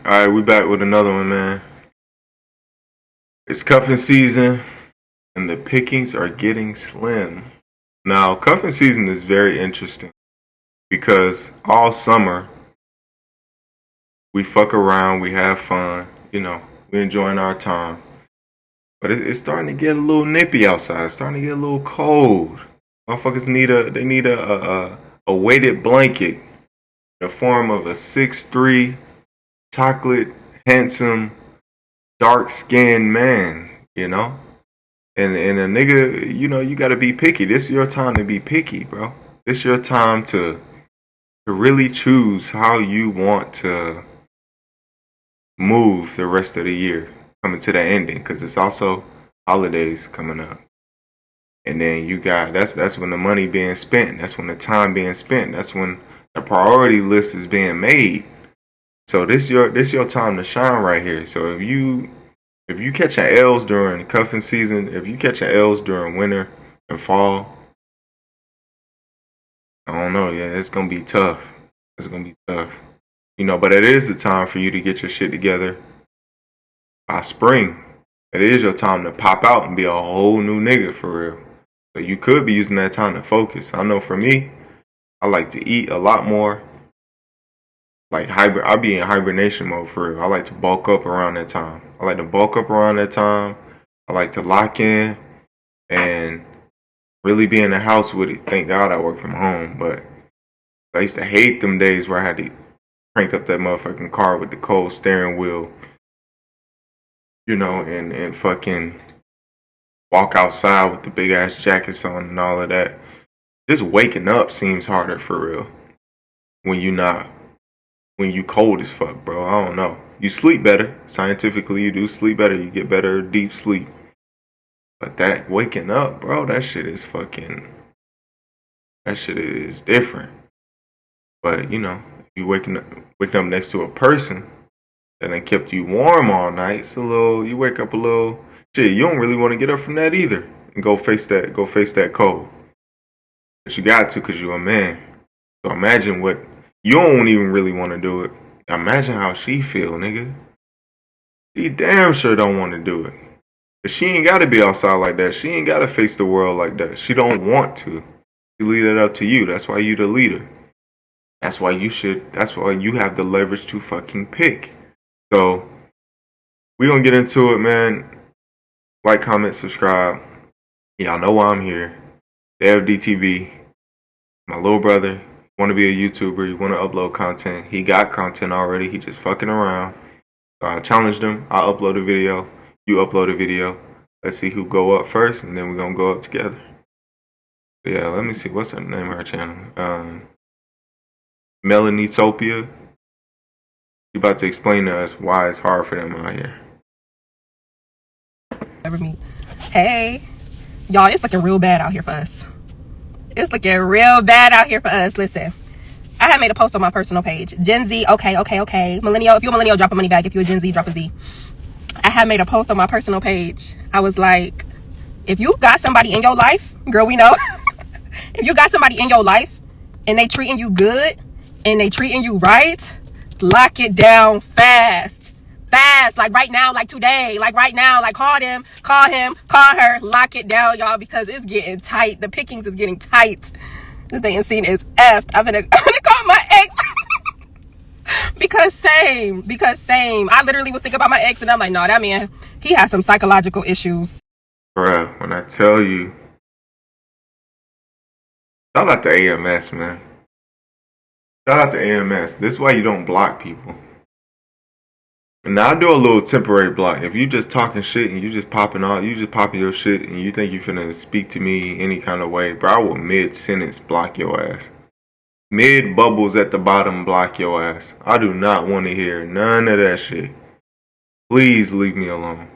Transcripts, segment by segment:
Alright, we back with another one, man. It's cuffing season and the pickings are getting slim. Now, cuffing season is very interesting because all summer we fuck around, we have fun, we enjoying our time. But it's starting to get a little nippy outside. It's starting to get a little cold. Motherfuckers need a weighted blanket in the form of a 6'3" chocolate handsome dark skinned man, And a nigga, you gotta be picky. This is your time to be picky, bro. This is your time to really choose how you want to move the rest of the year coming to the ending, because it's also holidays coming up. And then you got that's when the money being spent, that's when the time being spent, that's when the priority list is being made. So this your time to shine right here. So if you catching L's during cuffing season, if you catching L's during winter and fall, I don't know, yeah, it's gonna be tough. It's gonna be tough. But it is the time for you to get your shit together by spring. It is your time to pop out and be a whole new nigga for real. So you could be using that time to focus. I know for me, I like to eat a lot more. Like I'll be in hibernation mode for real. I like to bulk up around that time. I like to lock in and really be in the house with it. Thank God I work from home, but I used to hate them days where I had to crank up that motherfucking car with the cold steering wheel, and fucking walk outside with the big ass jackets on and all of that. Just waking up seems harder for real when you cold as fuck, bro. I don't know. You sleep better. Scientifically, you do sleep better. You get better deep sleep. But that waking up, bro, that shit is different. But you waking up next to a person that done kept you warm all night. It's you wake up a little shit. You don't really want to get up from that either and go face that cold. But you got to, because you're a man. So imagine what you don't even really want to do it. Imagine how she feel, nigga. She damn sure don't want to do it. But she ain't got to be outside like that. She ain't got to face the world like that. She don't want to. You leave it up to you. That's why you the leader. That's why you have the leverage to fucking pick. So we gonna get into it, man. Like, comment, subscribe. Y'all know why I'm here. DevDTV. My little brother. Want to be a YouTuber. You want to upload content. He got content already. He just fucking around. So I challenged him. I upload a video. You upload a video. Let's see who go up first, and then we're gonna go up together. But yeah, let me see. What's the name of our channel? Melanintopia. She about to explain to us why it's hard for them out here. Hey, y'all, it's looking real bad out here for us. It's looking real bad out here for us. Listen, I had made a post on my personal page. Gen Z, okay. Millennial, if you're a millennial, drop a money bag. If you're a Gen Z, drop a Z. I had made a post on my personal page. I was like, if you got somebody in your life, girl, we know. If you got somebody in your life and they treating you good and they treating you right, lock it down fast. Like right now, like today, like right now, like call him, call her, lock it down, y'all, because it's getting tight. The pickings is getting tight. This thing seen is effed. I'm gonna call my ex. because same. I literally was thinking about my ex and I'm like, no, that man, he has some psychological issues. Bruh, when I tell you, shout out to AMS, man. Shout out to AMS. This is why you don't block people. Now I do a little temporary block. If you just talking shit and you just popping your shit and you think you finna speak to me any kind of way, bro, I will mid-sentence block your ass. Mid bubbles at the bottom, block your ass. I do not want to hear none of that shit. Please leave me alone.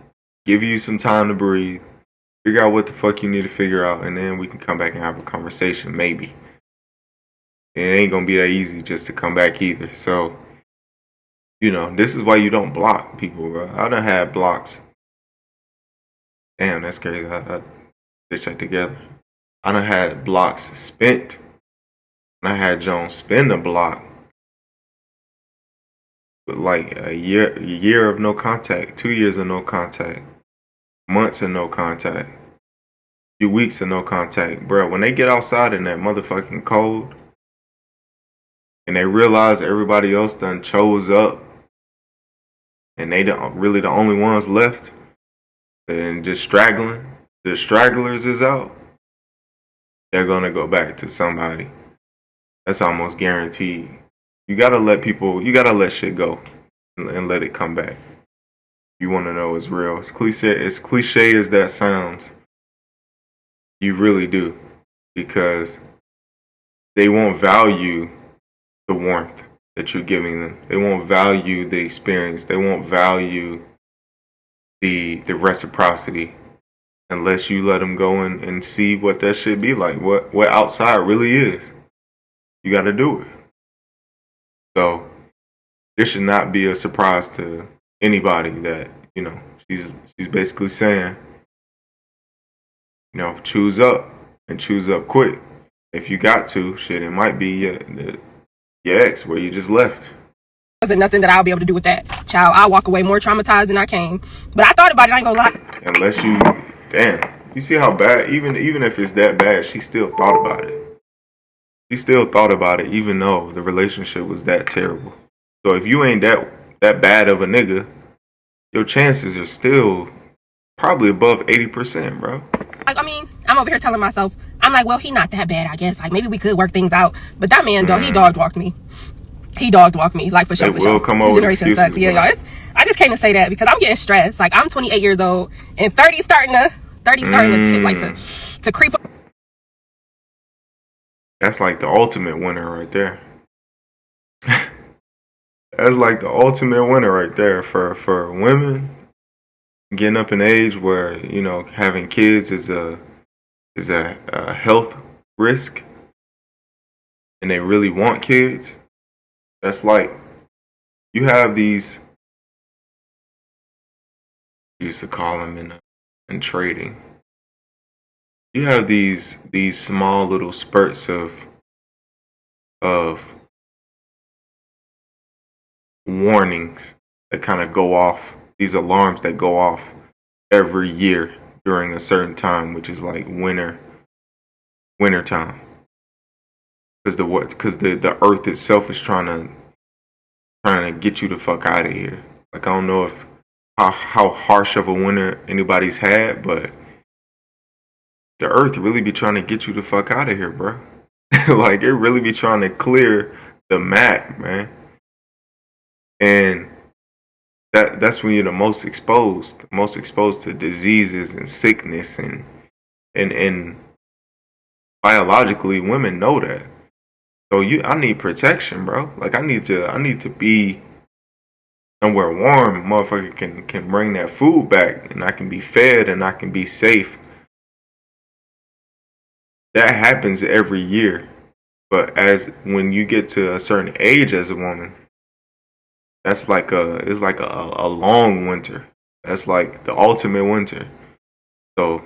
Give you some time to breathe. Figure out what the fuck you need to figure out, and then we can come back and have a conversation, maybe. And it ain't gonna be that easy just to come back either. So, this is why you don't block people, bro. I done had blocks. Damn, that's crazy. I stitch that together. I done had blocks spent. And I had Jones spin the block. like a year of no contact, 2 years of no contact, months of no contact, few weeks of no contact, bro. When they get outside in that motherfucking cold and they realize everybody else done chose up and they don't really the only ones left and just straggling, the stragglers is out, they're gonna go back to somebody. That's almost guaranteed. You gotta let shit go and let it come back. You want to know it's real. As cliche as that sounds, you really do, because they won't value the warmth that you're giving them. They won't value the experience. They won't value the reciprocity unless you let them go and see what that should be like. What outside really is. You got to do it. So this should not be a surprise to anybody that, she's basically saying, choose up and choose up quick. If you got to, shit, it might be your ex where you just left. Wasn't nothing that I'll be able to do with that. Child, I'll walk away more traumatized than I came. But I thought about it, I ain't gonna lie. Unless you see how bad, even if it's that bad, she still thought about it. She still thought about it even though the relationship was that terrible. So if you ain't that bad of a nigga, your chances are still probably above 80%, bro. I mean, I'm over here telling myself, I'm like, well, he not that bad, I guess. Like, maybe we could work things out. But that man, though, he dog walked me. He dog walked me, like, for sure, for sure. This generation sucks. Yeah, y'all. I just came to say that because I'm getting stressed. Like, I'm 28 years old and 30 starting to creep up. That's like the ultimate winner right there. That's like the ultimate winner right there for women. Getting up in age where, having kids is a health risk and they really want kids. That's like you have these, I used to call them in trading. You have these small little spurts of warnings that kind of go off, these alarms that go off every year during a certain time, which is like winter time. Because the earth itself is trying to get you the fuck out of here. Like, I don't know if how harsh of a winter anybody's had, but the earth really be trying to get you the fuck out of here, bro. Like, it really be trying to clear the map, man. And that's when you're the most exposed to diseases and sickness and biologically women know that. So I need protection, bro. Like, I need to be somewhere warm. Motherfucker can bring that food back and I can be fed and I can be safe. That happens every year. But when you get to a certain age as a woman, it's like a long winter. That's like the ultimate winter. So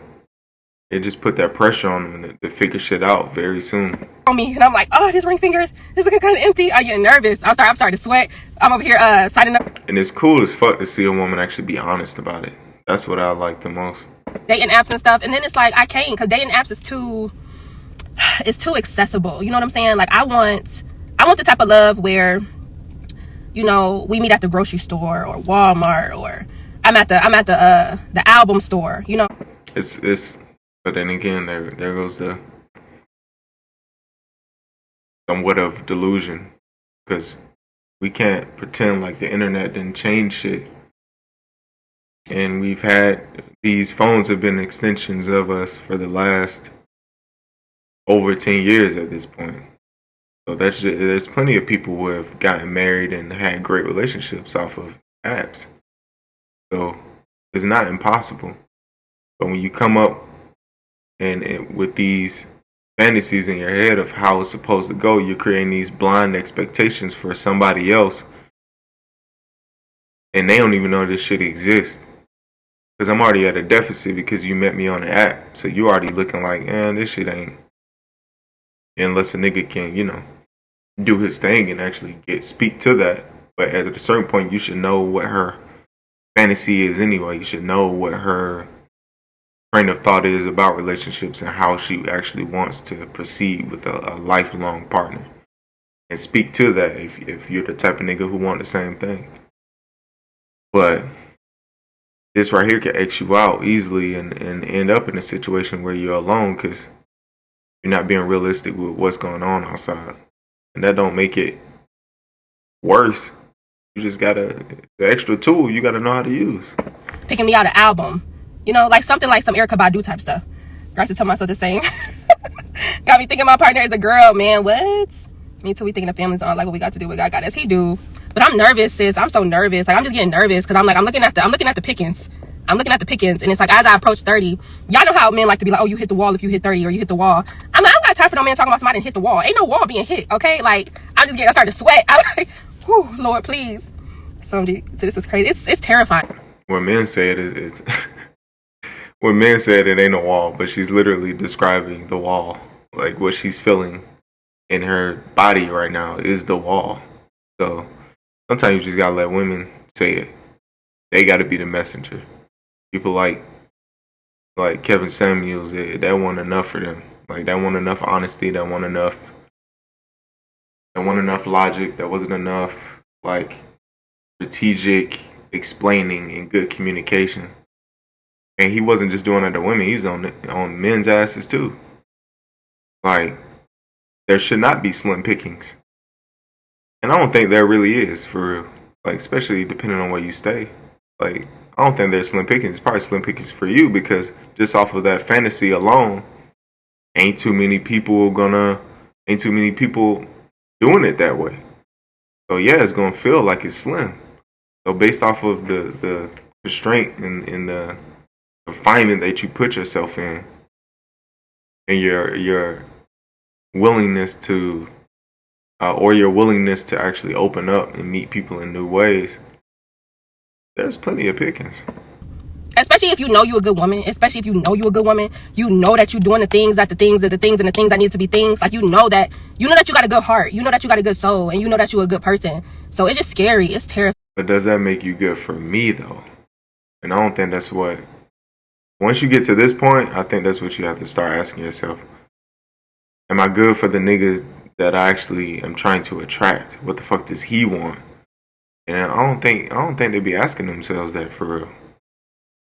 it just put that pressure on them to figure shit out very soon. On me, and I'm like, oh, this ring finger is looking kind of empty. I get nervous. I'm starting to sweat. I'm over here signing up. And it's cool as fuck to see a woman actually be honest about it. That's what I like the most. Dating apps and stuff, and then it's like I can't, because dating apps is too accessible. You know what I'm saying? Like, I want the type of love where, we meet at the grocery store or Walmart, or I'm at the album store. It's but then again, there goes the somewhat of delusion, because we can't pretend like the internet didn't change shit. And these phones have been extensions of us for the last over 10 years at this point. So there's plenty of people who have gotten married and had great relationships off of apps. So it's not impossible. But when you come up and with these fantasies in your head of how it's supposed to go, you're creating these blind expectations for somebody else, and they don't even know this shit exists. Because I'm already at a deficit because you met me on the app, so you already looking like, this shit ain't. Unless a nigga can, do his thing and actually speak to that But at a certain point, you should know what her fantasy is anyway. You should know what her train of thought is about relationships and how she actually wants to proceed with a lifelong partner. And speak to that if you're the type of nigga who want the same thing. But this right here can X you out easily and end up in a situation where you're alone because you're not being realistic with what's going on outside. And that don't make it worse. You just gotta, the extra tool you gotta know how to use. Picking me out an album, you know, like something like some Erykah Badu type stuff. I used to tell myself the same. Got me thinking my partner is a girl, man. What? Me too. We thinking the family's on, like what we got to do, what God got us. He do. But I'm nervous, sis. I'm so nervous. Like I'm just getting nervous because I'm looking at the pickings. I'm looking at the pickings, and it's like as I approach 30, y'all know how men like to be like, oh, you hit the wall if you hit 30 or you hit the wall. I'm like, I don't got time for no man talking about somebody hit the wall. Ain't no wall being hit, okay? Like I started to sweat. I'm like, whew, Lord, please. So this is crazy. It's terrifying. When men say it's when men said it ain't a wall, but she's literally describing the wall. Like what she's feeling in her body right now is the wall. So sometimes you just gotta let women say it. They gotta be the messenger. People like Kevin Samuels, that wasn't enough for them. Like that wasn't enough honesty, that wasn't enough logic, that wasn't enough like strategic explaining and good communication. And he wasn't just doing it to women, he was on men's asses too. Like, there should not be slim pickings. And I don't think there really is, for real. Like, especially depending on where you stay. Like, I don't think there's slim pickings. It's probably slim pickings for you because just off of that fantasy alone, ain't too many people doing it that way. So yeah, it's gonna feel like it's slim. So based off of the constraint and the confinement that you put yourself in, and your willingness to your willingness to actually open up and meet people in new ways, there's plenty of pickings. Especially if you know you're a good woman. Especially if you know you're a good woman. You know that you're doing the things that need to be things. Like you know that you got a good heart. You know that you got a good soul, and you know that you're a good person. So it's just scary. It's terrifying. But does that make you good for me though? And I don't think that's what. Once you get to this point, I think that's what you have to start asking yourself. Am I good for the niggas that I actually am trying to attract? What the fuck does he want? And I don't think they be asking themselves that for real.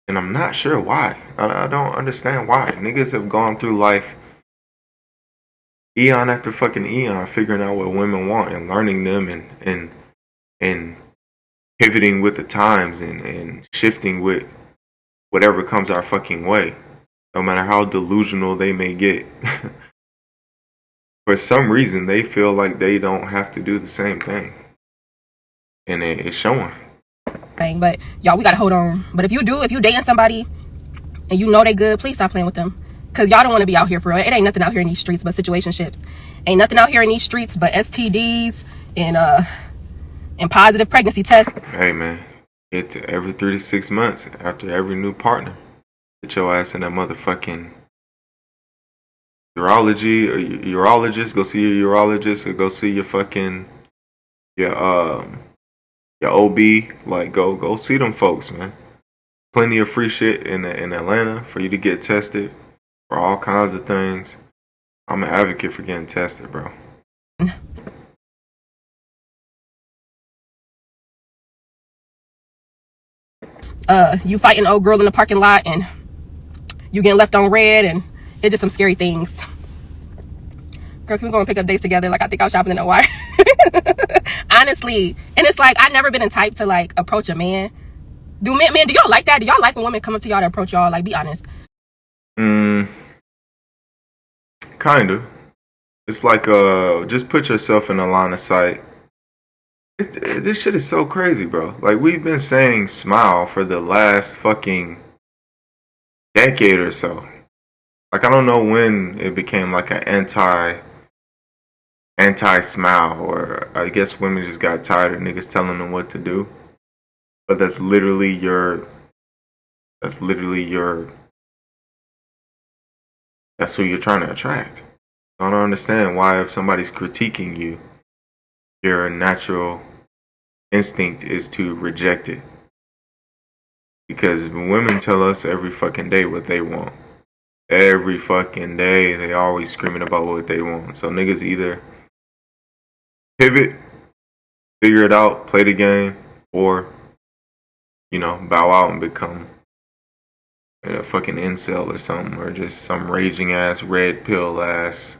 And I'm not sure why. I don't understand why. Niggas have gone through life eon after fucking eon figuring out what women want and learning them and pivoting with the times and shifting with whatever comes our fucking way. No matter how delusional they may get. For some reason, they feel like they don't have to do the same thing. And it's showing. But y'all, we gotta hold on. But if you dating somebody and you know they good, please stop playing with them. Cause y'all don't want to be out here for real. It ain't nothing out here in these streets but situationships. Ain't nothing out here in these streets but STDs and positive pregnancy tests. Hey man, get to every 3 to 6 months after every new partner. Get your ass in that motherfucking urologist. Go see your urologist or go see your fucking your OB. Like go see them folks, man. Plenty of free shit in Atlanta for you to get tested for all kinds of things. I'm an advocate for getting tested, bro. You fighting an old girl in the parking lot and you getting left on red, and it's just some scary things. Girl, can we go and pick up dates together? Like I think I was shopping in a wire. Honestly. And it's like I never been a type to like approach a man. Do y'all like that? Do y'all like when women come up to y'all to approach y'all? Like, be honest. Kind of. It's like just put yourself in a line of sight. This shit is so crazy, bro. Like we've been saying smile for the last fucking decade or so. Like I don't know when it became like an anti-smile, or I guess women just got tired of niggas telling them what to do. But that's literally who you're trying to attract. I don't understand why if somebody's critiquing you, your natural instinct is to reject it. Because women tell us every fucking day what they want. Every fucking day, they always screaming about what they want. So niggas either pivot, figure it out, play the game, or, bow out and become a fucking incel or something, or just some raging ass, red pill ass,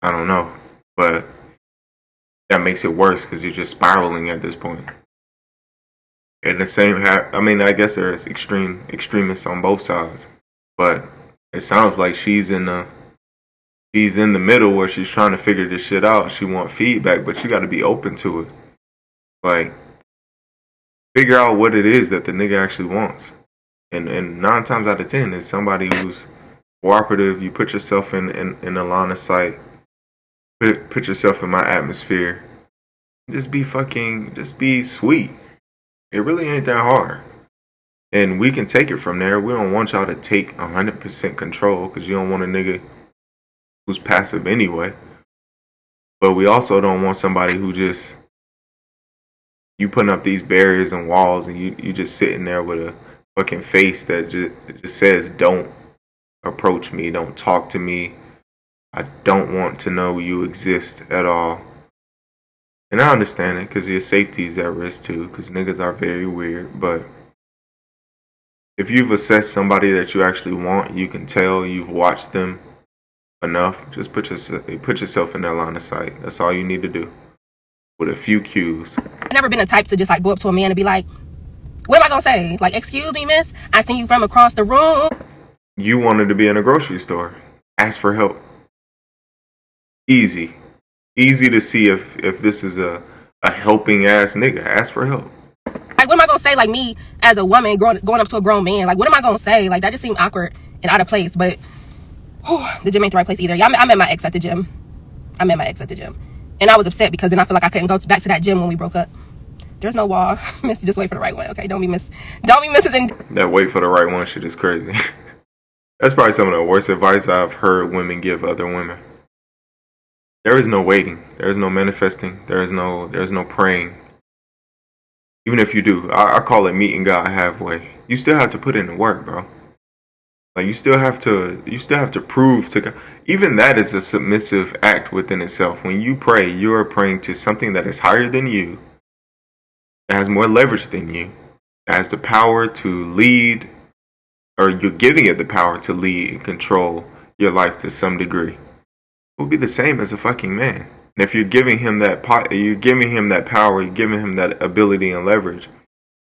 I don't know. But that makes it worse because you're just spiraling at this point. And the same, I guess there's extremists on both sides, but it sounds like she's in the middle where she's trying to figure this shit out. She wants feedback, but you got to be open to it. Like, figure out what it is that the nigga actually wants. And 9 times out of 10, it's somebody who's cooperative. You put yourself in a line of sight. Put yourself in my atmosphere. Just be sweet. It really ain't that hard. And we can take it from there. We don't want y'all to take 100% control because you don't want a nigga who's passive anyway. But we also don't want somebody who just, you putting up these barriers and walls and you just sitting there with a fucking face that just says, don't approach me, don't talk to me. I don't want to know you exist at all. And I understand it because your safety is at risk too, because niggas are very weird. But if you've assessed somebody that you actually want, you can tell you've watched them enough. Just put yourself in that line of sight. That's all you need to do with a few cues. I've never been the type to just like go up to a man and be like, what am I gonna say? Like, excuse me, miss, I seen you from across the room. You wanted to be in a grocery store. Ask for help. Easy to see if this is a helping ass nigga. Ask for help. Like, what am I gonna say? Like, me as a woman going up to a grown man. Like, what am I gonna say? Like, that just seemed awkward and out of place. But the gym ain't the right place either. Yeah, I met my ex at the gym. And I was upset because then I feel like I couldn't go back to that gym when we broke up. There's no wall. Miss, just wait for the right one, okay? Don't be misses in. That wait for the right one shit is crazy. That's probably some of the worst advice I've heard women give other women. There is no waiting. There is no manifesting. There is no praying. Even if you do, I call it meeting God halfway. You still have to put in the work, bro. Like, you still have to prove to God. Even that is a submissive act within itself. When you pray, you are praying to something that is higher than you, that has more leverage than you, that has the power to lead, or you're giving it the power to lead and control your life to some degree. It will be the same as a fucking man. And if you're giving him that power, you're giving him that ability and leverage,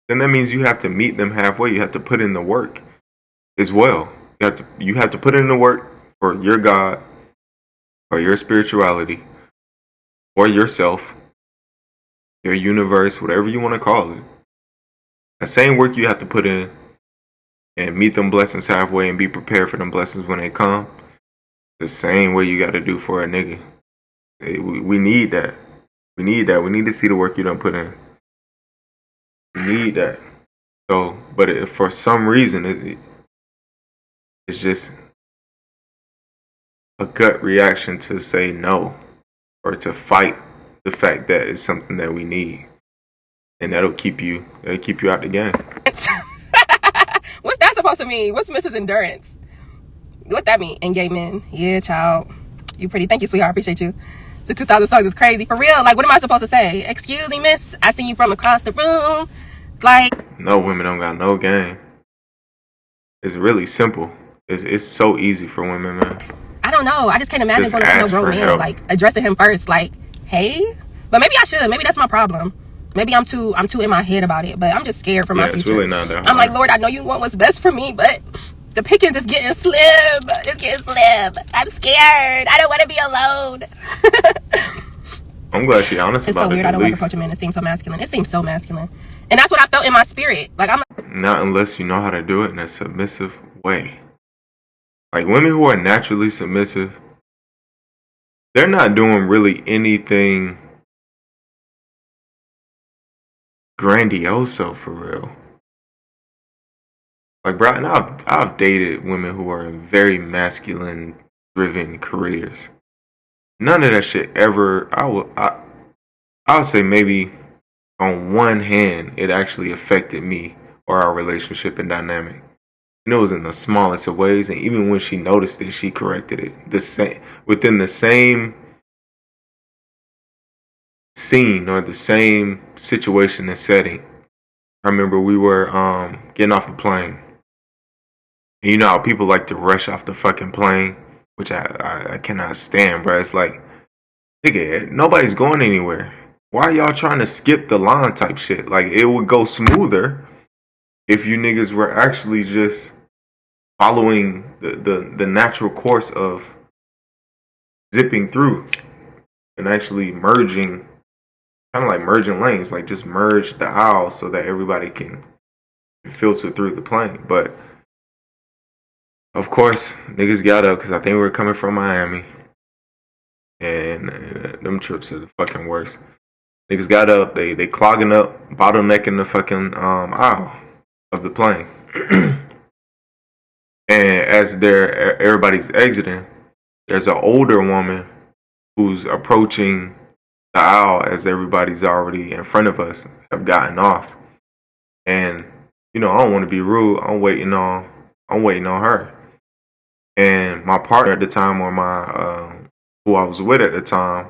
then that means you have to meet them halfway. You have to put in the work as well. You have to put in the work for your God, or your spirituality, or yourself, your universe, whatever you want to call it. The same work you have to put in and meet them blessings halfway and be prepared for them blessings when they come. The same way you got to do for a nigga. We need that. We need to see the work you done put in. We need that. So, but if for some reason it's just a gut reaction to say no, or to fight the fact that it's something that we need, and that'll keep you out the game. What's that supposed to mean? What's Mrs. Endurance? What that mean? And gay men. Yeah, child. You pretty. Thank you, sweetheart. I appreciate you. The 2,000 songs is crazy. For real. Like, what am I supposed to say? Excuse me, miss, I seen you from across the room. Like, no, women don't got no game. It's really simple. It's so easy for women, man. I don't know. I just can't imagine going to no grown man, like, addressing him first, like, hey. But maybe I should. Maybe that's my problem. Maybe I'm too in my head about it. But I'm just scared for my future. It's really not that hard. I'm like, Lord, I know you want what's best for me, but the pickings is getting slim. It's getting slim. I'm scared. I don't want to be alone. I'm glad she's honest about it. It's so weird. I don't like approach a man that seems so masculine. It seems so masculine. And that's what I felt in my spirit. Like, I'm not unless you know how to do it in a submissive way. Like, women who are naturally submissive, they're not doing really anything grandioso for real. Like, bro, and I've dated women who are in very masculine driven careers. None of that shit ever. I would say maybe on one hand, it actually affected me or our relationship and dynamic. And it was in the smallest of ways, and even when she noticed it, she corrected it. The same within the same scene or the same situation and setting. I remember we were getting off the plane. And you know how people like to rush off the fucking plane, which I cannot stand, bro. It's like, nigga, nobody's going anywhere. Why are y'all trying to skip the line type shit? Like, it would go smoother if you niggas were actually just following the natural course of zipping through and actually merging, kind of like merging lanes, like just merge the aisles so that everybody can filter through the plane. But of course, niggas got up because I think we were coming from Miami, and them trips are the fucking worst. Niggas got up, they clogging up, bottlenecking the fucking aisle of the plane. And as everybody's exiting, there's an older woman who's approaching the aisle as everybody's already in front of us have gotten off. And you know, I don't want to be rude. I'm waiting on her. And my partner at the time, or my who I was with at the time,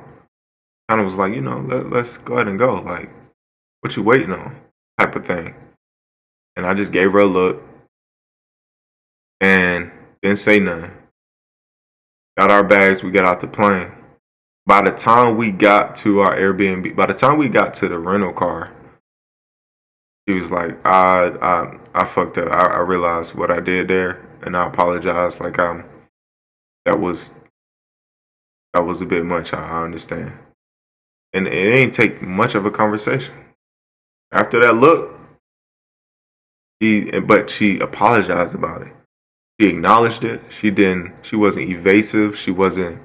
kind of was like, you know, let's go ahead and go. Like, what you waiting on? Type of thing. And I just gave her a look and didn't say nothing. Got our bags, we got out the plane. By the time we got to our Airbnb, by the time we got to the rental car, she was like, I fucked up. I realized what I did there, and I apologize. Like, that was a bit much. I understand. And it ain't take much of a conversation. After that look, but she apologized about it. She acknowledged it. She wasn't evasive. She wasn't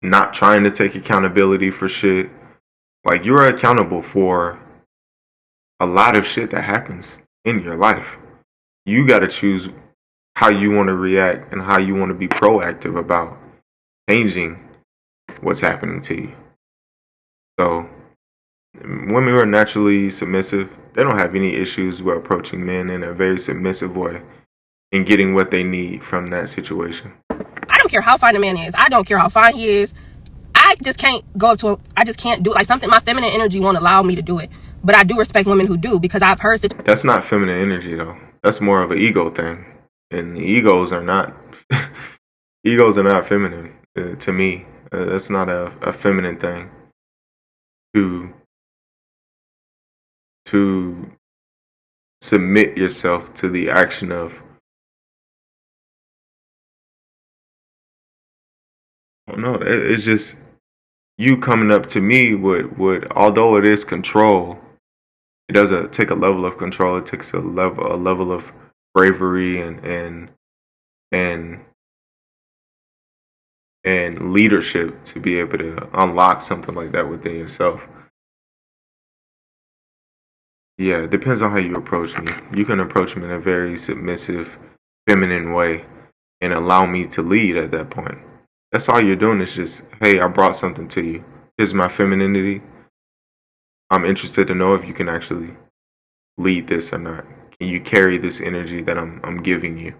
not trying to take accountability for shit. Like, you're accountable for a lot of shit that happens in your life. You got to choose how you want to react and how you want to be proactive about changing what's happening to you. So, women who are naturally submissive, they don't have any issues with approaching men in a very submissive way and getting what they need from that situation. I don't care how fine a man is. I don't care how fine he is. I just can't go up to him. I just can't do it. Like, something, my feminine energy won't allow me to do it. But I do respect women who do, because I've heard that's not feminine energy, though. That's more of an ego thing. And egos are not feminine to me. That's not a feminine thing to submit yourself to the action of, I don't know, it's just you coming up to me would, although it is control, it doesn't take a level of control. It takes a level of bravery and leadership to be able to unlock something like that within yourself. Yeah, it depends on how you approach me. You can approach me in a very submissive, feminine way and allow me to lead at that point. That's all you're doing, is just, hey, I brought something to you. Here's my femininity. I'm interested to know if you can actually lead this or not. Can you carry this energy that I'm giving you?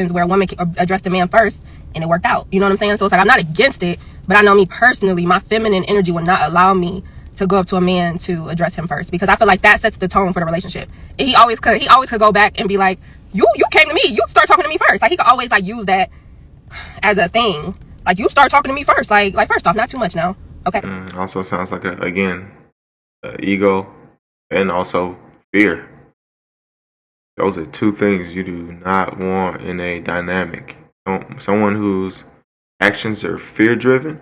Where a woman addressed a man first and it worked out. You know what I'm saying? So it's like, I'm not against it, but I know me personally, my feminine energy will not allow me to go up to a man to address him first, because I feel like that sets the tone for the relationship. And he always could go back and be like, you came to me, you start talking to me first. Like, he could always like use that as a thing. Like, you start talking to me first. Like first off, not too much now. Okay. Also sounds like ego and also fear. Those are two things you do not want in a dynamic. Someone whose actions are fear driven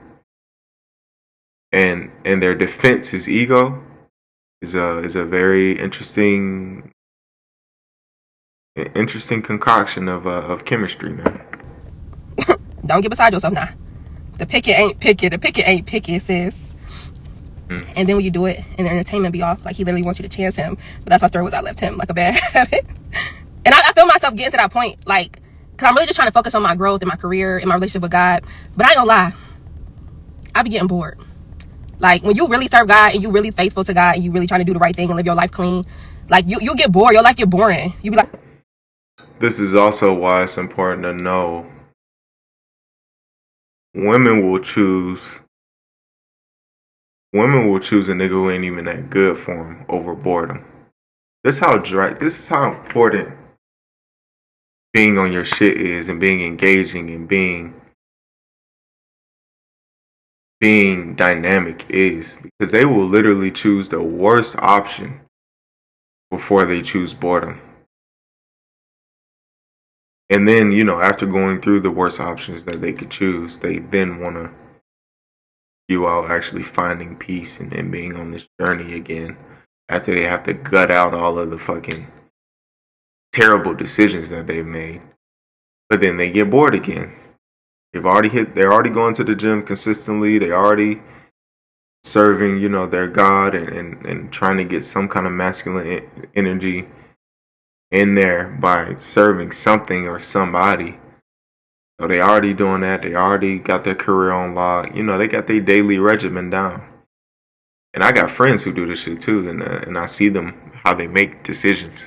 and their defense is ego is a very interesting concoction of chemistry, man. Don't get beside yourself now. The picket ain't picket, sis. And then when you do it and the entertainment be off, like, he literally wants you to chance him. But that's my story, was I left him like a bad habit. And I feel myself getting to that point, like, because I'm really just trying to focus on my growth and my career and my relationship with God. But I ain't gonna lie, I be getting bored. Like, when you really serve God and you really faithful to God and you really trying to do the right thing and live your life clean, like, you get bored. Your life get boring. You be like, this is also why it's important to know women will choose a nigga who ain't even that good for them over boredom. This is how important being on your shit is, and being engaging, and being dynamic is, because they will literally choose the worst option before they choose boredom. And then, after going through the worst options that they could choose, they then want to you out actually finding peace and being on this journey again, after they have to gut out all of the fucking terrible decisions that they've made. But then they get bored again. They're already going to the gym consistently. They already serving, their God, and trying to get some kind of masculine energy in there by serving something or somebody. So they already doing that. They already got their career on lock. They got their daily regimen down. And I got friends who do this shit too, and I see them how they make decisions.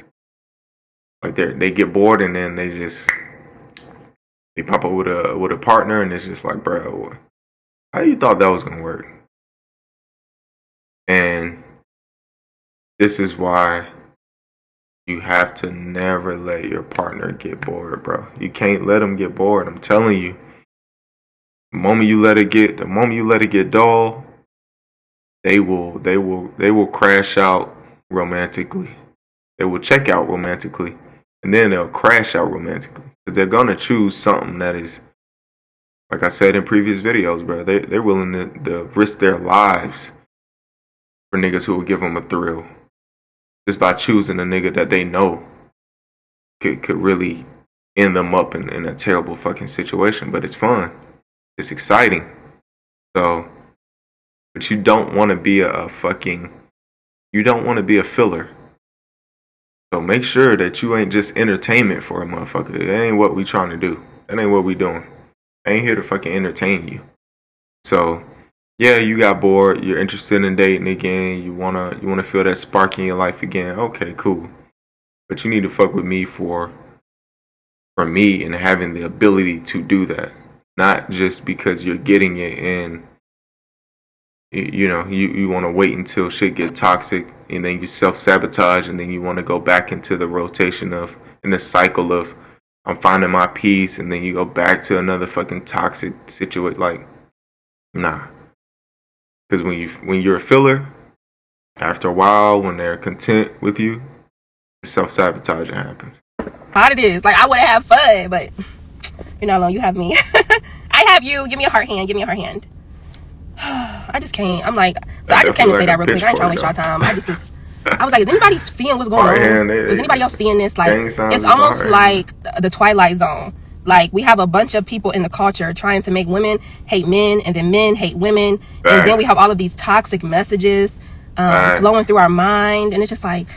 Like they get bored, and then they pop up with a partner, and it's just like, bro, how you thought that was gonna work? And this is why you have to never let your partner get bored, bro. You can't let them get bored. I'm telling you. The moment you let it get dull, they will crash out romantically. They will check out romantically, and then they'll crash out romantically, because they're gonna choose something that is, like I said in previous videos, bro. They're willing to risk their lives for niggas who will give them a thrill, just by choosing a nigga that they know could really end them up in a terrible fucking situation. But it's fun, it's exciting. So, but you don't want to be a filler. So make sure that you ain't just entertainment for a motherfucker. That ain't what we trying to do. That ain't what we doing. I ain't here to fucking entertain you. So, yeah, you got bored. You're interested in dating again. You wanna feel that spark in your life again. Okay, cool. But you need to fuck with me for me and having the ability to do that, not just because you're getting it and you want to wait until shit get toxic, and then you self-sabotage, and then you want to go back into the rotation in the cycle of I'm finding my peace, and then you go back to another fucking toxic situation. Like, nah. Because when you're a filler, after a while, when they're content with you, self-sabotaging happens. hard it is. Like, I would have fun, but you're not alone. You have me. I have you. Give me a heart hand. Give me a heart hand. I just can't. I'm like, so I just came to say that real quick. I ain't trying to waste y'all time. I was like, is anybody seeing what's going on? Is anybody else seeing this? Like, it's almost like the Twilight Zone. Like, we have a bunch of people in the culture trying to make women hate men, and then men hate women. Facts. And then we have all of these toxic messages flowing through our mind. And it's just like,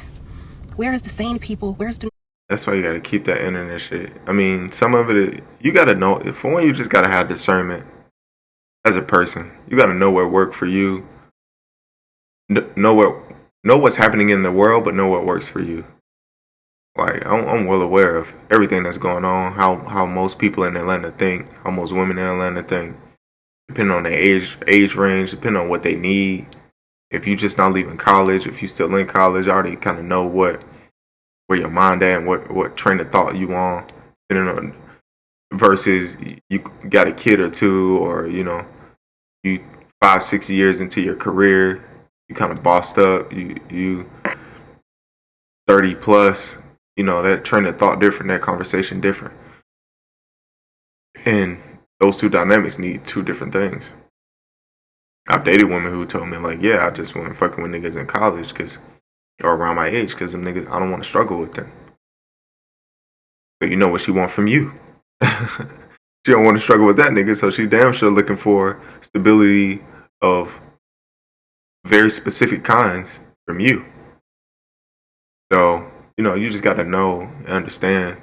where is the sane people? Where's the... That's why you got to keep that internet shit. I mean, some of it, you got to know. For one, you just got to have discernment as a person. You got to know what worked for you. Know what's happening in the world, but know what works for you. Like, I'm well aware of everything that's going on, how most people in Atlanta think, how most women in Atlanta think, depending on their age range, depending on what they need. If you just not leaving college, if you still in college, I already kind of know where your mind at and what train of thought you on, depending on, versus you got a kid or two, or you 5-6 years into your career, you kind of bossed up, you 30 plus, that train of thought different, that conversation different. And those two dynamics need two different things. I've dated women who told me, like, yeah, I just wasn't fucking with niggas in college or around my age, because them niggas, I don't want to struggle with them. But you know what she want from you. She don't want to struggle with that nigga, so she damn sure looking for stability of very specific kinds from you. So, you just got to know and understand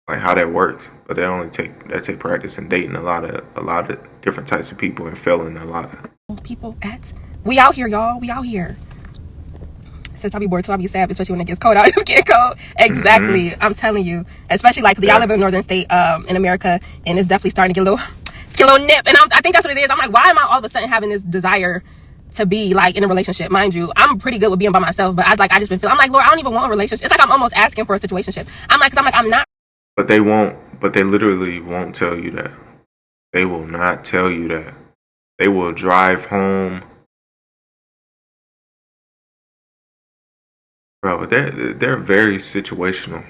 like how that works. But that take practice and dating a lot of different types of people and failing a lot. people at. We out here, y'all. We out here. Since I'll be bored too, I'll be sad, especially when it gets cold out. It's getting cold. Exactly. I'm telling you. Especially like, y'all live in a northern state in America, and it's definitely starting to get a little nip. And I think that's what it is. I'm like, why am I all of a sudden having this desire to be like in a relationship? Mind you, I'm pretty good with being by myself, but I just been feeling, I'm like, Lord, I don't even want a relationship. It's like I'm almost asking for a situationship. I'm not. But they won't. But they literally won't tell you that. They will not tell you that. They will drive home. Bro, they're very situational.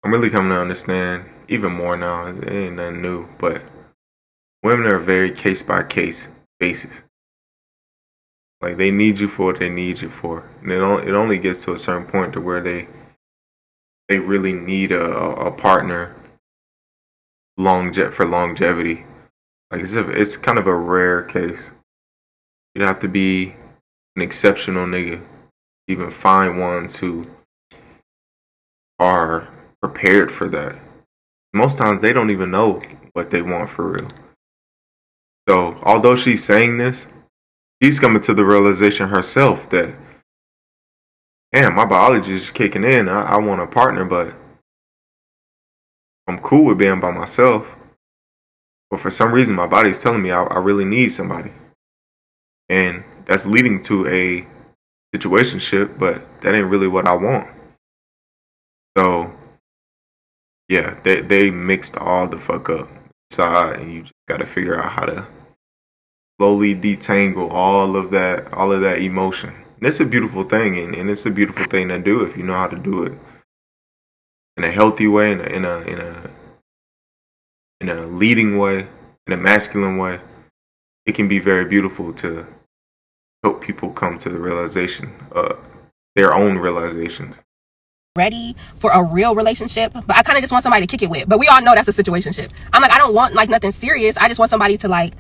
I'm really coming to understand even more now. It ain't nothing new, but women are very case by case basis. Like, they need you for what they need you for, and it only gets to a certain point to where they really need a partner for longevity. Like, it's kind of a rare case. You'd have to be an exceptional nigga to even find ones who are prepared for that. Most times they don't even know what they want for real. So although she's saying this, she's coming to the realization herself that, damn, my biology is kicking in. I want a partner, but I'm cool with being by myself. But for some reason, my body's telling me I really need somebody. And that's leading to a situationship, but that ain't really what I want. So, yeah, they mixed all the fuck up inside, and you just gotta figure out how to slowly detangle all of that emotion. And it's a beautiful thing, and it's a beautiful thing to do if you know how to do it in a healthy way, in a leading way, in a masculine way. It can be very beautiful to help people come to the realization, their own realizations. Ready for a real relationship, but I kind of just want somebody to kick it with. But we all know that's a situationship. I'm like, I don't want like nothing serious. I just want somebody to like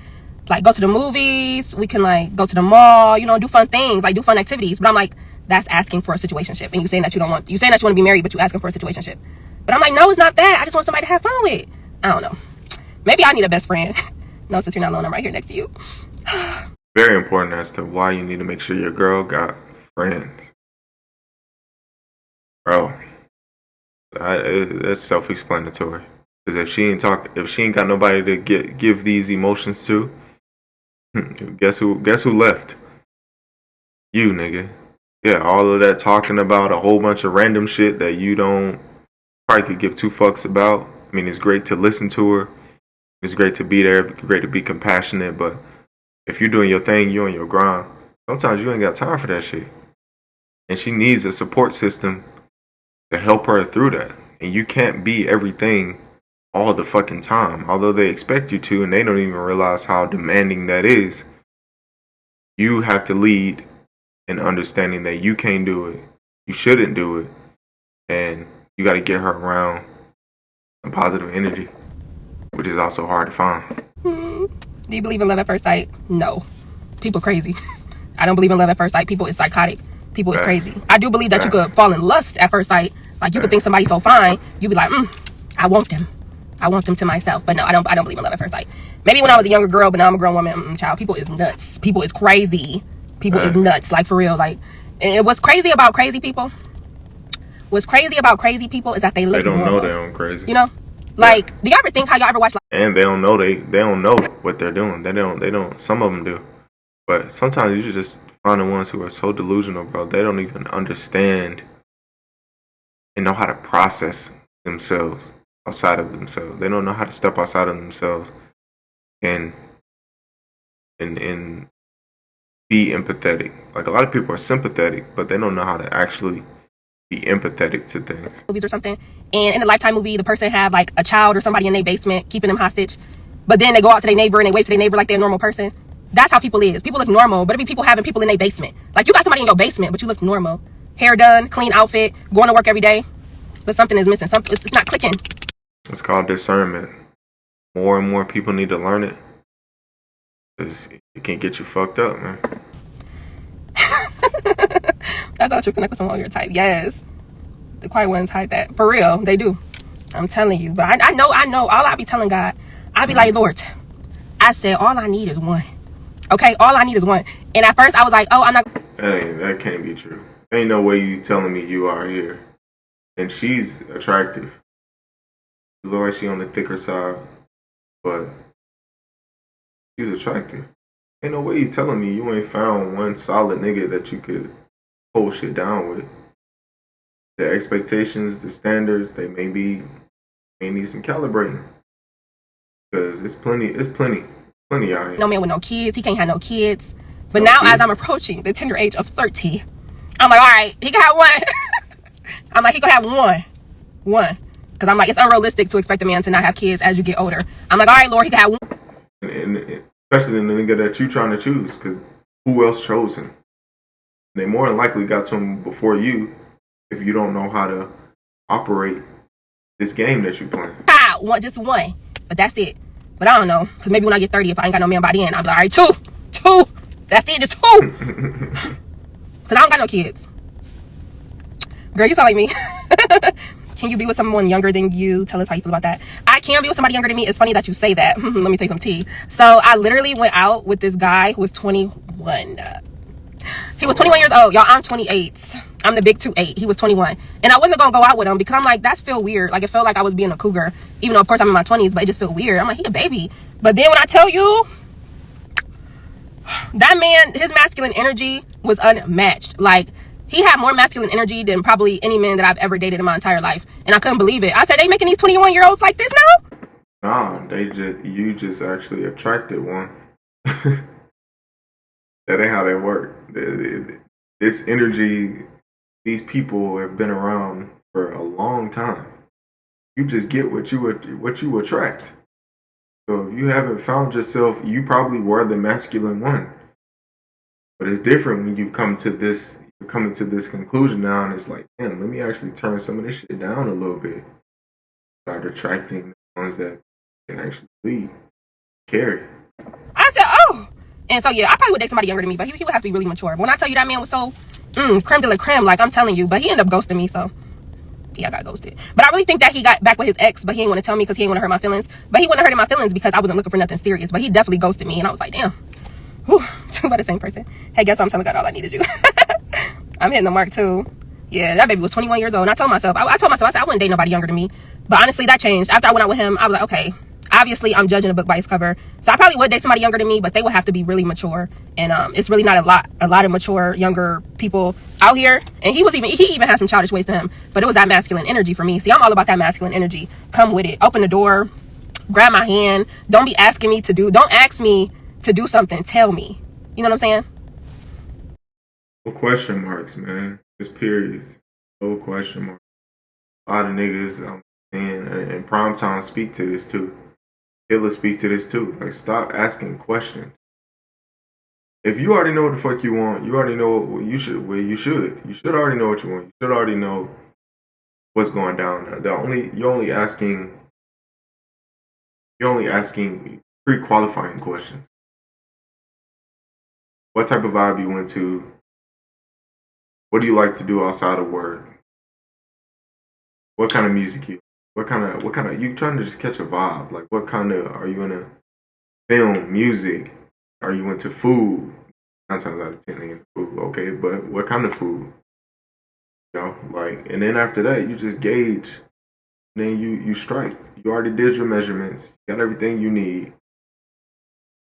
go to the movies. We can like go to the mall, do fun things, like do fun activities. But I'm like, that's asking for a situationship. And you saying that you want to be married, but you asking for a situationship. But I'm like, no, it's not that. I just want somebody to have fun with. I don't know. Maybe I need a best friend. No, since you're not alone, I'm right here next to you. Very important as to why you need to make sure your girl got friends. Bro, that's self-explanatory. Because if she ain't got nobody to give these emotions to, guess who left? You, nigga. Yeah, all of that talking about a whole bunch of random shit that you don't probably could give two fucks about. I mean, it's great to listen to her. It's great to be there. Great to be compassionate. But if you're doing your thing, you're on your grind. Sometimes you ain't got time for that shit. And she needs a support system to help her through that. And you can't be everything all the fucking time. Although they expect you to, and they don't even realize how demanding that is. You have to lead in understanding that you can't do it. You shouldn't do it. And you got to get her around some positive energy, which is also hard to find. Do you believe in love at first sight? No. People crazy. I don't believe in love at first sight. People is psychotic. People is crazy. I do believe that you could fall in lust at first sight. Like, you could think somebody's so fine, you'd be like, I want them. I want them to myself. But no, I don't believe in love at first sight. Maybe when I was a younger girl, but now I'm a grown woman. Child, people is nuts. People is crazy. People is nuts. Like, for real. Like, and what's crazy about crazy people? What's crazy about crazy people is that they look normal. Know they're crazy. Like, do y'all ever think how y'all ever watch? And they don't know they don't know what they're doing. They don't. Some of them do, but sometimes you should just find the ones who are so delusional, bro. They don't even understand and know how to process themselves outside of themselves. They don't know how to step outside of themselves and be empathetic. Like, a lot of people are sympathetic, but they don't know how to actually be empathetic to things. Movies or something, and in the Lifetime movie, the person have like a child or somebody in their basement keeping them hostage, but then they go out to their neighbor and they wave to their neighbor like they're a normal person. That's how people is. People look normal, but it be people having people in their basement. Like, you got somebody in your basement, but you look normal. Hair done, clean outfit, going to work every day, but something is missing. It's not clicking. It's called discernment. More and more people need to learn it, because it can get you fucked up, man. That's how you connect with someone of your type. Yes. The quiet ones hide that. For real, they do. I'm telling you. But I know. All I be telling God, I be like, Lord, I said, all I need is one. Okay, all I need is one. And at first I was like, oh, I'm not. That can't be true. Ain't no way you telling me you are here. And she's attractive. She look like she on the thicker side, but she's attractive. Ain't no way you telling me you ain't found one solid nigga that you could hold shit down with. The expectations, the standards, they may need some calibrating. Because it's plenty out here. No man with no kids. He can't have no kids. But now, as I'm approaching the tender age of 30, I'm like, all right, he can have one. I'm like, he can have one. Because I'm like, it's unrealistic to expect a man to not have kids as you get older. I'm like, all right, Lord, he can have one. And especially in the nigga that you trying to choose, because who else chose him? They more than likely got to him before you, if you don't know how to operate this game that you playing. Just one. But that's it. But I don't know. Because maybe when I get 30, if I ain't got no man by the end, I'll be like, all right, two. That's it, just two. Because I don't got no kids. Girl, you sound like me. Can you be with someone younger than you? Tell us how you feel about that. I can be with somebody younger than me. It's funny that you say that. Let me take some tea. So I literally went out with this guy who was 21. He was 21 years old. Y'all, I'm 28. I'm the big 2'8". He was 21. And I wasn't going to go out with him because I'm like, that's feel weird. Like, it felt like I was being a cougar. Even though, of course, I'm in my 20s, but it just felt weird. I'm like, he a baby. But then when I tell you, that man, his masculine energy was unmatched. Like, he had more masculine energy than probably any man that I've ever dated in my entire life. And I couldn't believe it. I said, they making these 21-year-olds like this now? Nah, you just actually attracted one. That ain't how they work. This energy, these people have been around for a long time. You just get what you attract. So if you haven't found yourself, you probably were the masculine one. But it's different when you come to this. You're coming to this conclusion now, and it's like, man, let me actually turn some of this shit down a little bit. Start attracting the ones that can actually lead, carry. I said, oh. And so, yeah, I probably would date somebody younger than me, but he would have to be really mature. But when I tell you that man was so creme de la creme, like I'm telling you, but he ended up ghosting me, so yeah, I got ghosted. But I really think that he got back with his ex, but he didn't want to tell me because he didn't want to hurt my feelings. But he wouldn't hurt my feelings because I wasn't looking for nothing serious. But he definitely ghosted me, and I was like, damn. Whew, two by the same person. Hey, guess what? I'm telling God all I needed you. I'm hitting the mark too. Yeah, that baby was 21 years old. And I told myself, I said I wouldn't date nobody younger than me. But honestly, that changed. After I went out with him, I was like, okay, obviously I'm judging a book by its cover. So I probably would date somebody younger than me, but they would have to be really mature. And it's really not a lot of mature, younger people out here. And he even had some childish ways to him. But it was that masculine energy for me. See, I'm all about that masculine energy. Come with it. Open the door. Grab my hand. Don't ask me to do something. Tell me. You know what I'm saying? No question marks, man. Just periods. No question marks. A lot of niggas I'm seeing in prime time speak to this too. Hitler speak to this too. Like, stop asking questions. If you already know what the fuck you want, you already know what you should. You should already know what you want. You should already know what's going down. You're only asking pre-qualifying questions. What type of vibe you into? What do you like to do outside of work? What kind of music you? What kind of you trying to just catch a vibe? Like, what kind of, are you into film, music? Are you into food? 9 times out of 10 they into food. Okay, but what kind of food? You know, like, and then after that you just gauge. And then you strike. You already did your measurements. You got everything you need.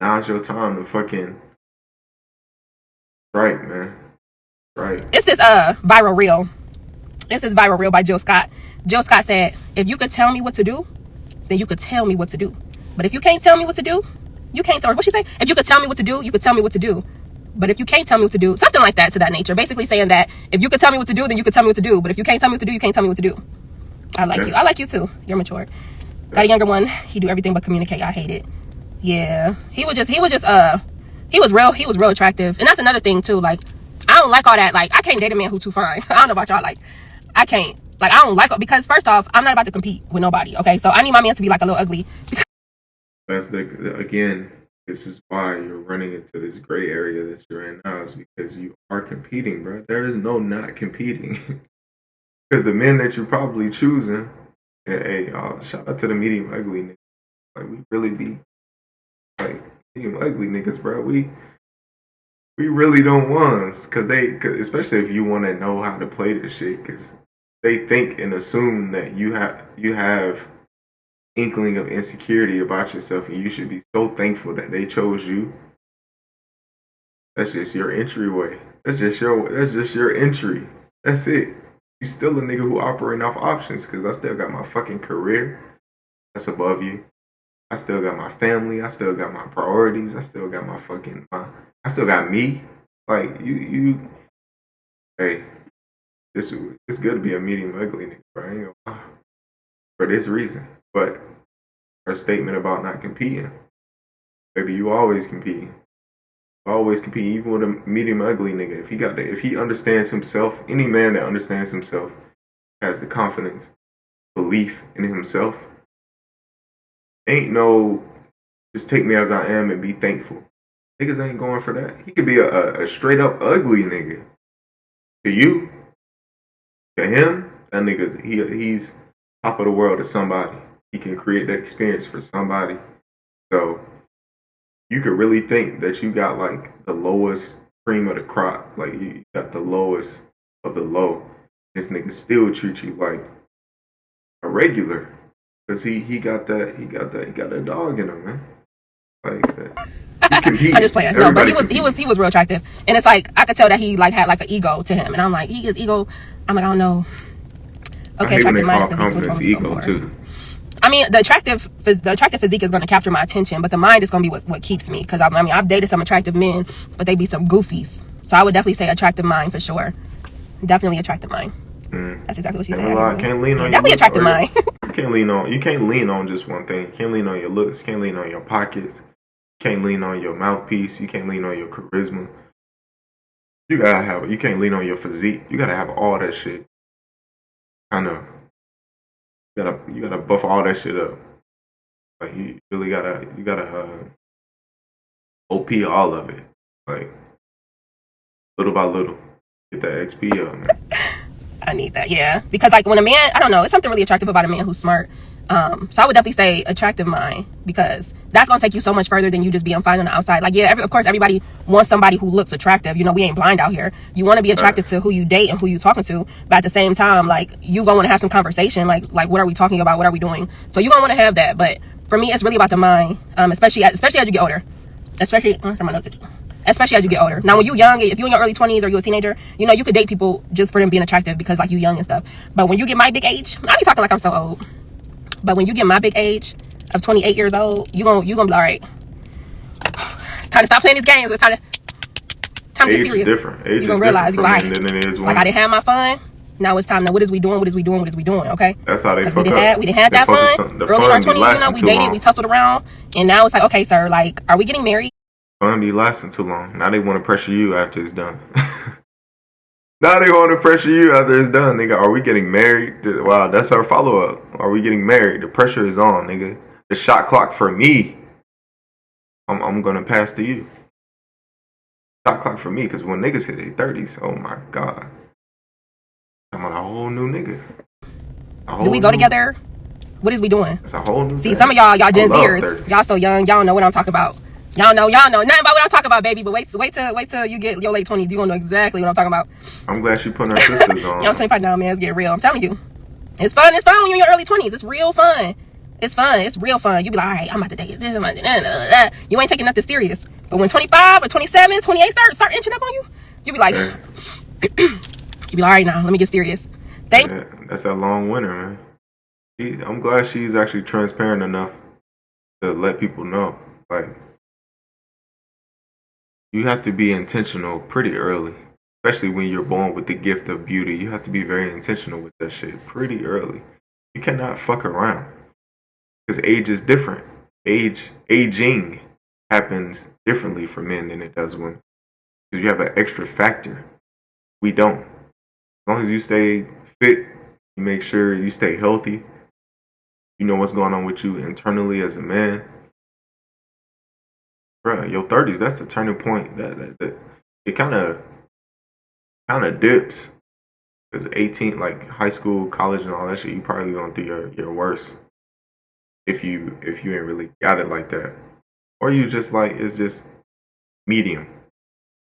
Now it's your time to fucking strike, man. Right. It's this viral reel. It's this viral reel by Jill Scott. Jill Scott said, if you could tell me what to do, then you could tell me what to do. But if you can't tell me what to do, you can't tell me. What she say? If you could tell me what to do, you could tell me what to do. But if you can't tell me what to do, something like that, to that nature. Basically saying that if you could tell me what to do, then you could tell me what to do. But if you can't tell me what to do, you can't tell me what to do. I like you. I like you too. You're mature. Got a younger one. He do everything but communicate. I hate it. Yeah. He was real attractive. And that's another thing too. Like, I don't like all that. Like, I can't date a man who's too fine. I don't know about y'all. Like, I can't. Like, I don't like it because first off, I'm not about to compete with nobody. Okay, so I need my man to be like a little ugly. Again, this is why you're running into this gray area that you're in now, is because you are competing, bro. There is no not competing. Because the men that you're probably choosing, and hey, shout out to the medium ugly niggas. Like, we really be like medium ugly niggas, bro. We really don't ones, cause especially if you want to know how to play this shit, cause they think and assume that you have inkling of insecurity about yourself, and you should be so thankful that they chose you. That's just your entryway. That's just your entry. That's it. You still a nigga who operating off options, cause I still got my fucking career. That's above you. I still got my family. I still got my priorities. I still got I still got me. Like you. Hey, it's good to be a medium ugly nigga, bro. I ain't gonna lie. For this reason. But her statement about not competing, maybe you always compete. Always compete, even with a medium ugly nigga. If he understands himself, any man that understands himself has the confidence, belief in himself. Ain't no just take me as I am and be thankful. Niggas ain't going for that. He could be a straight up ugly nigga. To you, to him, that nigga he's top of the world to somebody. He can create that experience for somebody. So you could really think that you got like the lowest cream of the crop. Like you got the lowest of the low. This nigga still treat you like a regular. Cause he got that dog in him, man. Like that. I'm just playing. No, but he was real attractive. And it's like I could tell that he like had like an ego to him. And I'm like, his ego, I'm like, I don't know. Okay, attractive mind because he's confidence ego too. I mean, the attractive physique is going to capture my attention, but the mind is going to be what keeps me. Because I mean, I've dated some attractive men, but they be some goofies. So I would definitely say attractive mind for sure. Definitely attractive mind. That's exactly what she said. Can't lean on definitely attractive mind. You can't lean on just one thing. You can't lean on your looks. You can't lean on your pockets. You can't lean on your mouthpiece. You can't lean on your charisma. You can't lean on your physique. You gotta have all that shit. You gotta buff all that shit up. Like you really gotta OP all of it. Like little by little, get that XP up, man. I need that, yeah. Because like when a man, I don't know, it's something really attractive about a man who's smart. So I would definitely say attractive mind, because that's gonna take you so much further than you just being fine on the outside. Like, yeah, of course everybody wants somebody who looks attractive. You know, we ain't blind out here. You want to be attracted to who you date and who you talking to, but at the same time, like you gonna want to have some conversation. Like what are we talking about? What are we doing? So you gonna want to have that. But for me, it's really about the mind. Especially as you get older. Especially as you get older. Now, when you're young, if you're in your early 20s or you're a teenager, you know, you could date people just for them being attractive because like you young and stuff. But when you get my big age, I be talking like I'm so old. But when you get my big age of 28 years old, you gonna be all right. It's time to stop playing these games. It's time to get serious. Different. Age you're gonna realize you're like, I didn't have my fun. Now it's time. Now what is we doing? Okay. That's how they fuck up. We didn't have that fun. Early in our 20s, you know, we dated, we tussled around, and now it's like, okay, sir, like, are we getting married? Fun be lasting too long. Now they want to pressure you after it's done. Now they want to pressure you after it's done, nigga. Are we getting married? Wow, that's our follow-up. Are we getting married? The pressure is on, nigga. The shot clock for me, I'm going to pass to you. Shot clock for me, because when niggas hit their 30s, oh my God. I'm on a whole new nigga. Do we go together? What is we doing? It's a whole new See, some of y'all Gen Zers, y'all so young, y'all don't know what I'm talking about. Y'all know nothing about what I'm talking about, baby. But wait till you get your late 20s. You gonna know exactly what I'm talking about. I'm glad she putting her sisters on. I'm 25 now, man. It's getting real. I'm telling you, it's fun. It's fun when you're in your early 20s. It's real fun. It's fun. It's real fun. You be like, all right, I'm about to date this. I'm about to that. You ain't taking nothing serious. But when 25 or 27, 28 start inching up on you, you be like, you be like, all right, now let me get serious. That's that long winter, man. I'm glad she's actually transparent enough to let people know, like. You have to be intentional pretty early, especially when you're born with the gift of beauty. You have to be very intentional with that shit pretty early. You cannot fuck around, because age is different. Aging happens differently for men than it does women, because you have an extra factor. We don't. As long as you stay fit, you make sure you stay healthy. You know what's going on with you internally as a man. Bro, your 30s, that's the turning point. That it kind of dips, because 18, like high school, college, and all that shit, you probably going through your worst if you ain't really got it like that, or you just like it's just medium.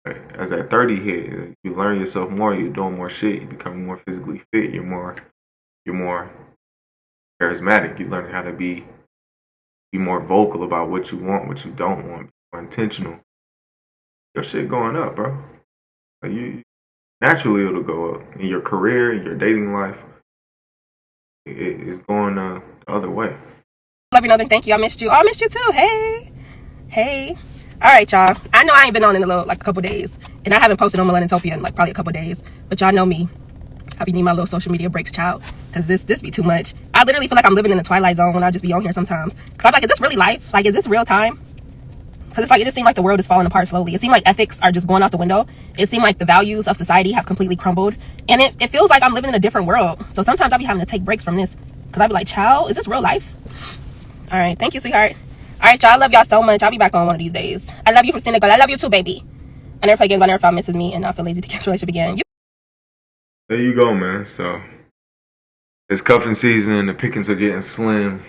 As that 30 hit, you learn yourself more. You're doing more shit. You become more physically fit. You're more charismatic. You learn how to be more vocal about what you want, what you don't want, be more intentional. Your shit going up, bro. Like you naturally it'll go up in your career, in your dating life. It's going the other way. Love you, Northern. Thank you. I missed you. Oh, I missed you too. Hey. All right, y'all. I know I ain't been on in a couple days, and I haven't posted on Melanintopia in like probably a couple days. But y'all know me. I be needing my little social media breaks, child, because this be too much. I literally feel like I'm living in the twilight zone when I just be on here sometimes. Cause I'm like, is this really life? Like, is this real time? Because it's like, it just seems like the world is falling apart slowly. It seems like ethics are just going out the window. It seems like the values of society have completely crumbled. And it feels like I'm living in a different world. So sometimes I'll be having to take breaks from this. Because I'll be like, child, is this real life? All right. Thank you, sweetheart. All right, y'all. I love y'all so much. I'll be back on one of these days. I love you from Senegal. I love you too, baby. I never play games. I never found misses me. And I feel lazy to cancel relationship again. There you go, man. So it's cuffing season. The pickings are getting slim.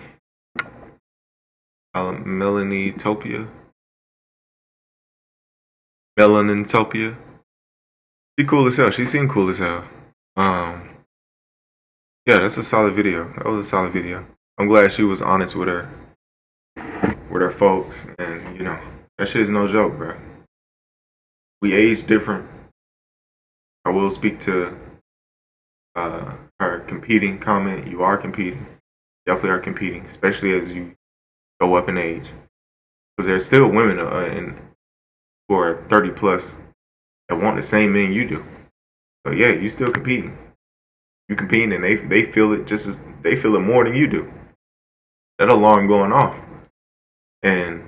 Melanintopia. She cool as hell. She seemed cool as hell. Yeah, that's a solid video. That was a solid video. I'm glad she was honest with her folks, and that shit is no joke, bro. We age different. I will speak to her competing comment. You are competing. Definitely are competing, especially as you go up in age. Because there's still women who are 30 plus that want the same men you do. So yeah, you still competing. You competing, and they feel it just as they feel it more than you do. That alarm going off, and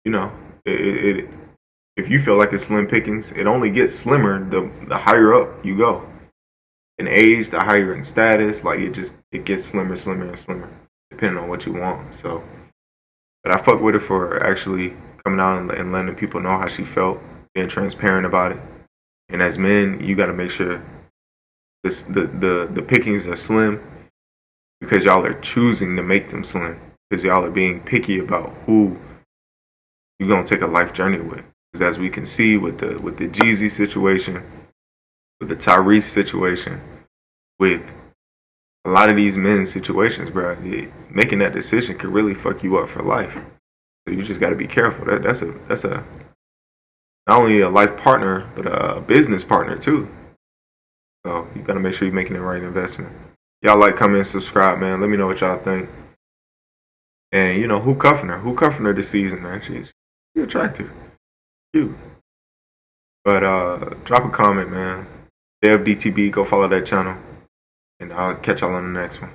it if you feel like it's slim pickings, it only gets slimmer the higher up you go in age, the higher in status. Like it gets slimmer and slimmer depending on what you want. So, but I fuck with her for actually coming out and letting people know how she felt, being transparent about it. And as men, you got to make sure the pickings are slim because y'all are choosing to make them slim, because y'all are being picky about who you're gonna take a life journey with. Because as we can see with the Jeezy situation, with the Tyrese situation, with a lot of these men's situations, bro, making that decision could really fuck you up for life. So you just got to be careful. That's a not only a life partner, but a business partner too. So you got to make sure you're making the right investment. Y'all like, comment, subscribe, man. Let me know what y'all think. And who cuffing her? Who cuffing her this season, man? She's attractive, cute. But drop a comment, man. DevDTB, go follow that channel, and I'll catch y'all on the next one.